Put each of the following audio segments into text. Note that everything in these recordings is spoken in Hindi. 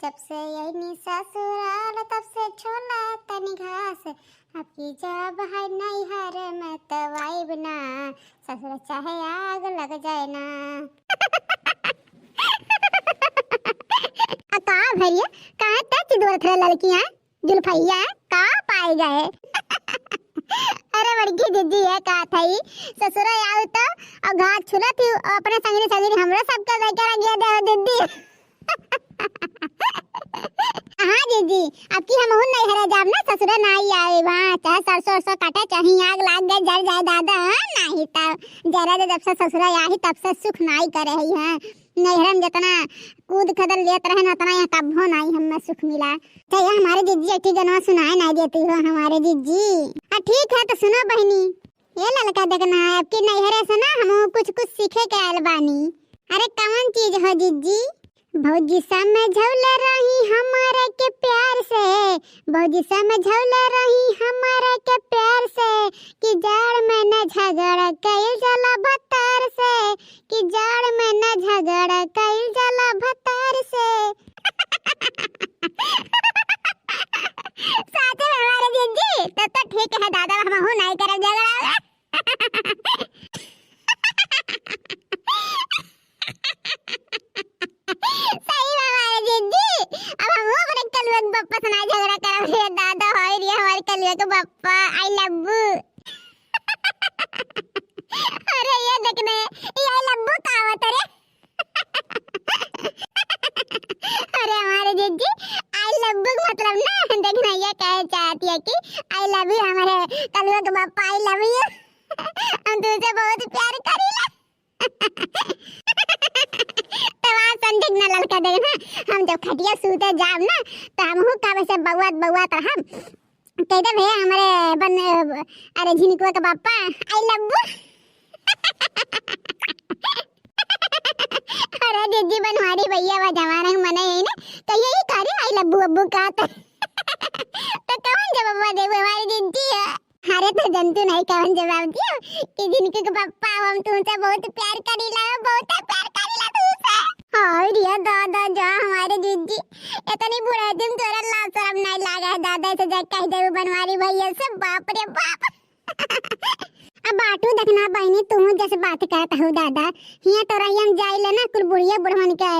जब से यही ससुराल तब से छोला तनी घास, आपकी जब है नैहर में तवाई बिना, ससुर चाहे आग लग जाए ना। का भैया कहाँ तक दूर थे लड़कियां जुल्फैया का पाए गए। अरे बड़की दीदी है का थई ससुर आउ तो और घाट छुला थी अपने संगरी संगरी हमरा सबका लेकर गया दे दीदी। हाँ दीदी आपकी हम हुन नहीं हरा जाब ना ससुर नहीं आए वहाँ चाहे सरसों सरसों काटे चाहे आग लाग गए जल जाए दादा नहीं तब जरा जब से ससुर आई तब से सुख नहीं करे है नैहरम जितना कूद खदल लेत रहे उतना यहाँ कब्बो नहीं हमें सुख मिला। तो ये हमारे जीजी एक गनवा सुनाए नहीं देती हो हमारे जीजी। ठीक है तो सुनो बहनी ये लड़का देखना है आपकी नैहरे से ना हम कुछ कुछ सीखे के आयल बानी। अरे कौन चीज हो जीजी। भौजी समझौले रही हमारे के प्यार से, भौजी समझौले रही हमारे के प्यार से कि जड़ में न झगड़ कइल जाला भतार से, कि जड़ में न झगड़ कइल जाला भतार से। साथ में हमारे जीजी तो ठीक है दादा हम हो नहीं करब झगड़ा। बप्पा सुना झगड़ा कर रहे दादा होई रे हमारे कलिया के बप्पा आई लव यू। अरे ये देखने ये आई लव यू का होता रे। अरे हमारे जीजी आई लव यू मतलब ना देखना ये कह चाहती है कि आई लव यू हमारे कलिया के बप्पा आई लव यू हम तुझसे बहुत प्यार करीला। देखना लड़का देखना हम जब खटिया सूते जाब ना तो हम हूँ का वैसे बउआत हम कह दे भैया हमारे बन अरे झिनकुआ के पापा आई लव यू। अरे जीजी बनवारी भैया वो जमाना मने है ना तो यही करे आई लव यू अब्बू का तो कौन जवाब देबो हमारी जीजी है। अरे तो जनतु नहीं कौन जवाब दियो कि झिनकू के पापा हम तुमसे बहुत प्यार करीला बहुत प्यार करीला तुमसे। हाय रिया दादा जा हमारे जीजी इतनी बुरा दिन तोरा लाज शर्म नहीं लागा है दादा से जाके कह दे बनवारी भैया से बाप रे बाप। अब बाटू देखना बहनी तुम जैसे बात करता हो दादा हिया तोरा हम जाइले ना कुल बुढ़िया बुढ़वन के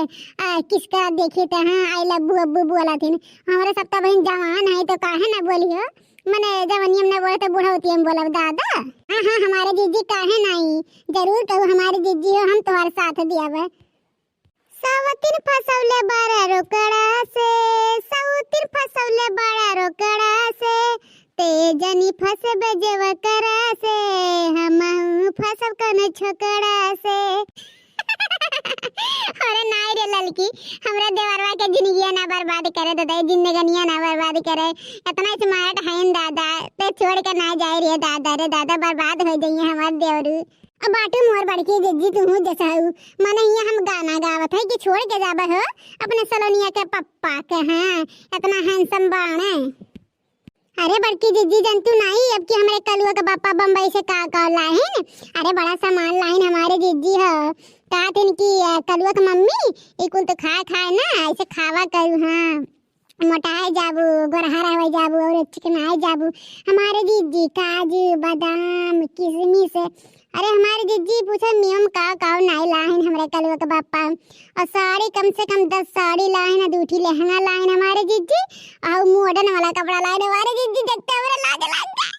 किसका देखी थे हां आई लव यू अब्बू बोला थी हमारे सब तो बहन जवान है तो काहे ना बोलियो मने जवानी में बोले तो बूढ़ा होती हम बोला दादा। हां हमारे जीजी काहे नहीं जरूर कहू हमारे जीजी हो हम तुम्हारे साथ दियावे। सावतिन फसौले बड़ा रोकड़ा से, सावतिन फसौले बड़ा रोकड़ा से तेजनी फसे बजेव करा से हम फसब कने छोकड़ा से। अरे नाई रे लड़की हमरा देवरवा के जिंदगी ना बर्बाद करे दादा जिंदगानिया ना बर्बाद करे इतना स्मार्ट है दादा ते छोड़ के ना जाए रे दादा बर्बाद हो जाइए हमारे देवरू। अब बाटू मोर बड़की जीजी तू जैसा हूँ माने यहाँ हम गाना गावत है कि छोड़ के जाबे हो अपने सलोनिया के पप्पा के हैं इतना हैंडसम बाणे। अरे बड़की जीजी जंतु नहीं अब कि हमारे कलुआ के पापा बम्बई से का लाए हैं अरे बड़ा सामान लाइन हमारे जीजी हो कहा थे कि कलुआ की मम्मी इकुल तो खाए ना ऐसे खावा करू हाँ मोटाए जाबू गोरहरा हो जाबू और चिकनाए जाबू हमारे जीजी काजू बादाम किशमिश। अरे हमारे जीजी पूछे मियम का नहीं लाइन हमारे कलुआ के पापा और साड़ी कम से कम 10 साड़ी लाइन दूठी लहंगा लाइन हमारे जीजी और मॉडर्न वाला कपड़ा लाइन हमारे जीजी देखते हुए लागे लागे।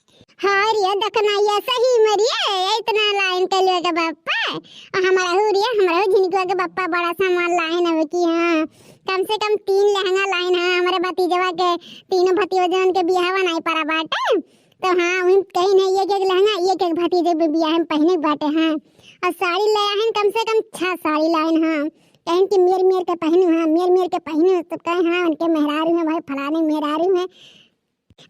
हाँ रिया देखना ये सही मरिए इतना लाइन कलुआ के पापा और हमारा हो रिया हमारा झिनकुआ के पापा बड़ा सामान लाइन है कि हाँ कम से कम 3 लहंगा लाइन है हमारे भतीजवा के तीनों भतीजन के बियाह नहीं पड़ा बाटे तो हाँ वही कहीं नहीं एक लहंगा एक भतीजे बियाह में पहने बाटे हाँ और साड़ी ले आए कम से कम 6 साड़ी लाइन हाँ कहीं कि मेर के पहनू हाँ मेर के पहनू तो कहीं हाँ उनके मेहरारू है भाई फलाने मेहरारू है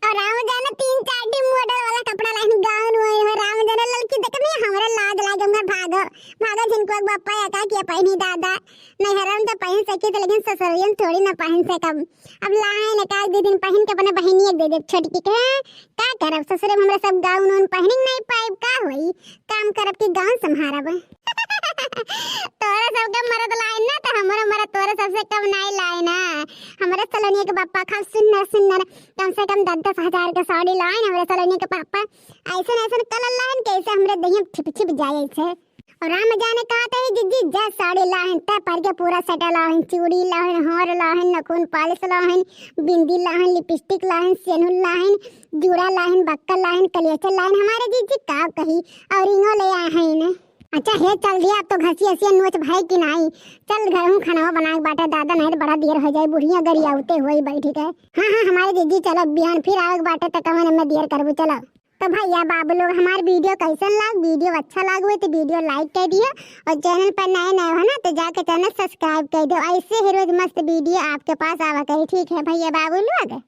और राम जाने 3-4 डी मॉडल वाला कपड़ा लाइन गाउन हुए राम जाने लड़की देखने हमरा लाज लागे हमर भागो जिनको बापा या का किया पहनी दादा नहीं हराम तो पहन सके तो लेकिन ससुरियन थोड़ी ना पहन सकब अब लाइन एक आध दिन पहन के अपने बहनी एक दे दे छोटकी के का करब ससुरे हमरा सब गाउन उन पहन नहीं पाइब का होई काम करब कि गाउन संभारब तोरा सबके मरद लाइन ना तो हमारा मरद तोरे सबसे कम नहीं लाइन ना। हमारे सलोनी के पापा खूब सुंदर सुंदर कम से कम 10,000 का साड़ी लाइन। हमारे सलोनी के पापा ऐसे ऐसे कलर लाइन कैसे हमरे दहिया छिप छिप जाए ऐसे। और राम जाने कहा था जिज्जी जा साड़ी लाइन तय पर के पूरा सेट लाइन, चूड़ी लाइन, हार लाइन, नखून पालिश लाइन, बिंदी लाइन, लिपस्टिक लाइन, सेनुर लाइन, जूड़ा लाइन, बक्कल लाइन, कलियाचल लाइन। हमारे जिज्जी का कही और इंगो ले आए हैं ना। अच्छा हे चल दिया अब तो घसी हसी नोच भाई की नहीं। चल घर हूँ खाना बना के बाटे दादा नहीं तो बड़ा देर हो जाए बुढ़िया गरियाउते हुए बैठी गए। हाँ हमारे जीजी चलो बिहान फिर आगे बाटे तक में देर करबू चलो। तो भैया बाबू लोग हमारे वीडियो कैसन लाग, वीडियो अच्छा लागो तो वीडियो लाइक कर दियो और चैनल पर नए हो ना तो जाके चैनल सब्सक्राइब कर दो। ऐसे ही रोज मस्त वीडियो आपके पास आवा करी। ठीक है भैया बाबू लोग।